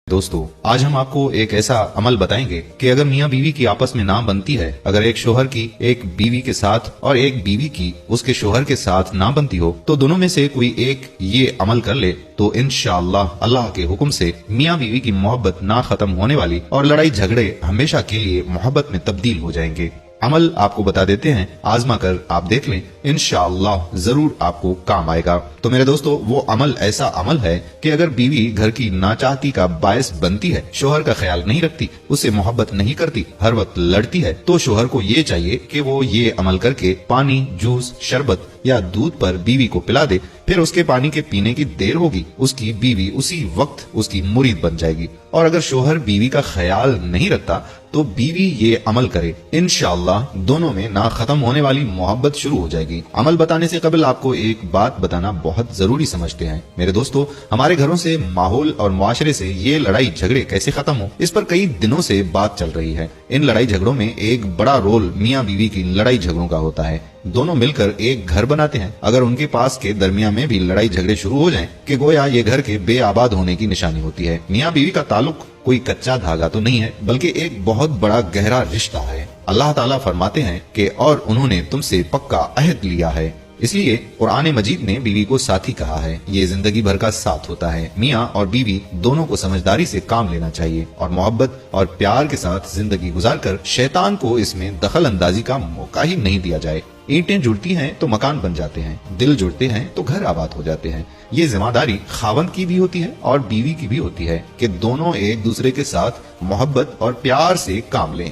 दोस्तों, आज हम आपको एक ऐसा अमल बताएंगे कि अगर मियाँ बीवी की आपस में ना बनती है, अगर एक शोहर की एक बीवी के साथ और एक बीवी की उसके शोहर के साथ ना बनती हो, तो दोनों में से कोई एक ये अमल कर ले तो इंशाअल्लाह अल्लाह के हुक्म से मियाँ बीवी की मोहब्बत ना खत्म होने वाली और लड़ाई झगड़े हमेशा के लिए मोहब्बत में तब्दील हो जाएंगे। अमल आपको बता देते हैं, आजमा कर आप देख लें, इंशाअल्लाह जरूर आपको काम आएगा। तो मेरे दोस्तों, वो अमल ऐसा अमल है कि अगर बीवी घर की नाचाहती का बायस बनती है, शोहर का ख्याल नहीं रखती, उससे मोहब्बत नहीं करती, हर वक्त लड़ती है, तो शोहर को ये चाहिए कि वो ये अमल करके पानी, जूस, शरबत या दूध पर बीवी को पिला दे। फिर उसके पानी के पीने की देर होगी, उसकी बीवी उसी वक्त उसकी मुरीद बन जाएगी। और अगर शोहर बीवी का ख्याल नहीं रखता तो बीवी ये अमल करे, इंशाअल्लाह दोनों में ना खत्म होने वाली मोहब्बत शुरू हो जाएगी। अमल बताने से कबल आपको एक बात बताना बहुत जरूरी समझते हैं मेरे दोस्तों, हमारे घरों से, माहौल और मुआशरे से ये लड़ाई झगड़े कैसे खत्म हो, इस पर कई दिनों से बात चल रही है। इन लड़ाई झगड़ों में एक बड़ा रोल मियाँ बीवी की लड़ाई झगड़ों का होता है। दोनों मिलकर एक घर बनाते हैं। अगर उनके पास के दरमियान में भी लड़ाई झगड़े शुरू हो जाएं कि गोया ये घर के बेआबाद होने की निशानी होती है। मियाँ बीवी का ताल्लुक कोई कच्चा धागा तो नहीं है, बल्कि एक बहुत बड़ा गहरा रिश्ता है। अल्लाह ताला फरमाते हैं कि और उन्होंने तुमसे पक्का अहद लिया है, इसलिए कुरान मजीद ने बीवी को साथी कहा है। ये जिंदगी भर का साथ होता है। मियाँ और बीवी दोनों को समझदारी से काम लेना चाहिए और मोहब्बत और प्यार के साथ जिंदगी गुजारकर शैतान को इसमें दखल अंदाजी का मौका ही नहीं दिया जाए। ईंटें जुड़ती हैं तो मकान बन जाते हैं, दिल जुड़ते हैं तो घर आबाद हो जाते हैं। ये जिम्मेदारी खावंद की भी होती है और बीवी की भी होती है कि दोनों एक दूसरे के साथ मोहब्बत और प्यार से काम लें।